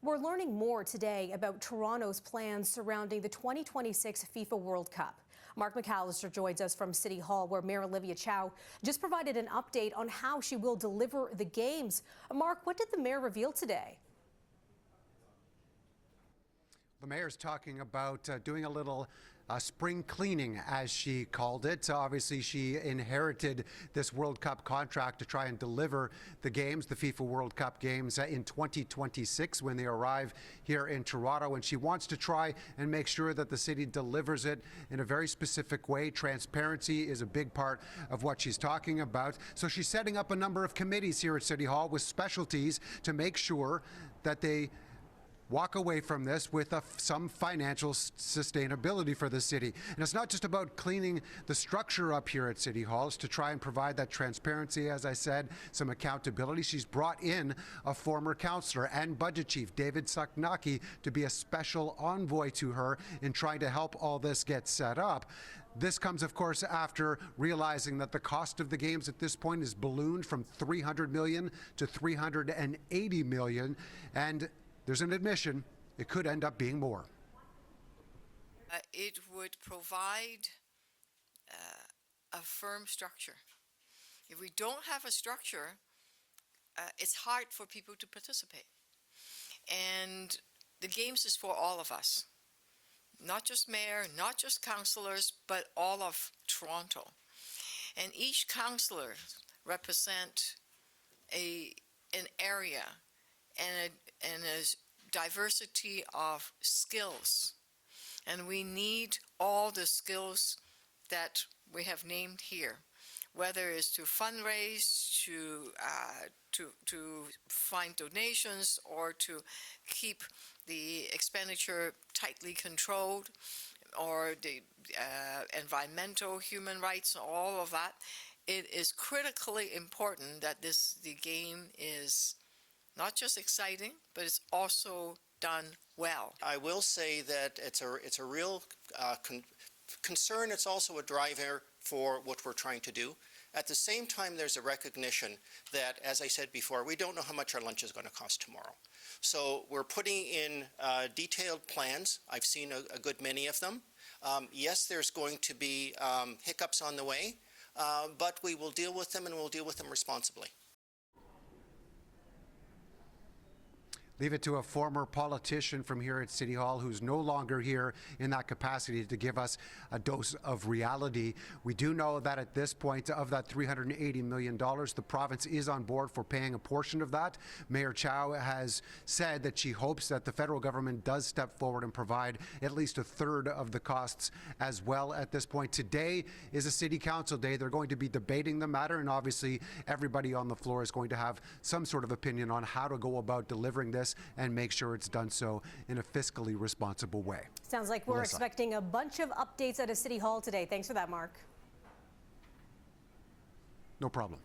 We're learning more today about Toronto's plans surrounding the 2026 FIFA World Cup. Mark McAllister joins us from City Hall, where Mayor Olivia Chow just provided an update on how she will deliver the games. Mark, what did the mayor reveal today? The mayor's talking about doing a little spring cleaning, as she called it. Obviously, she inherited this World Cup contract to try and deliver the games, the FIFA World Cup games, in 2026 when they arrive here in Toronto. And she wants to try and make sure that the city delivers it in a very specific way. Transparency is a big part of what she's talking about. So she's setting up a number of committees here at City Hall with specialties to make sure that they walk away from this with some financial sustainability for the city. And it's not just about cleaning the structure up here at City Hall. It's to try and provide that transparency, as I said, some accountability. She's brought in a former councillor and budget chief, David Saknaki, to be a special envoy to her in trying to help all this get set up. This comes, of course, after realizing that the cost of the games at this point is ballooned from $300 million to $380 million. And there's an admission, it could end up being more. It would provide a firm structure. If we don't have a structure, it's hard for people to participate. And the games is for all of us, not just mayor, not just councillors, but all of Toronto. And each councillor represent an area and a diversity of skills, and we need all the skills that we have named here, whether it's to fundraise, to find donations, or to keep the expenditure tightly controlled, or the environmental, human rights, all of that. It is critically important that the game is not just exciting, but it's also done well. I will say that it's a real concern. It's also a driver for what we're trying to do. At the same time, there's a recognition that, as I said before, we don't know how much our lunch is going to cost tomorrow. So we're putting in detailed plans. I've seen a good many of them. Yes, there's going to be hiccups on the way, but we will deal with them, and we'll deal with them responsibly. Leave it to a former politician from here at City Hall who's no longer here in that capacity to give us a dose of reality. We do know that at this point, of that $380 million, the province is on board for paying a portion of that. Mayor Chow has said that she hopes that the federal government does step forward and provide at least a third of the costs as well at this point. Today is a city council day. They're going to be debating the matter, and obviously everybody on the floor is going to have some sort of opinion on how to go about delivering this and make sure it's done so in a fiscally responsible way. Sounds like we're expecting a bunch of updates at a City Hall today. Thanks for that, Mark. No problem.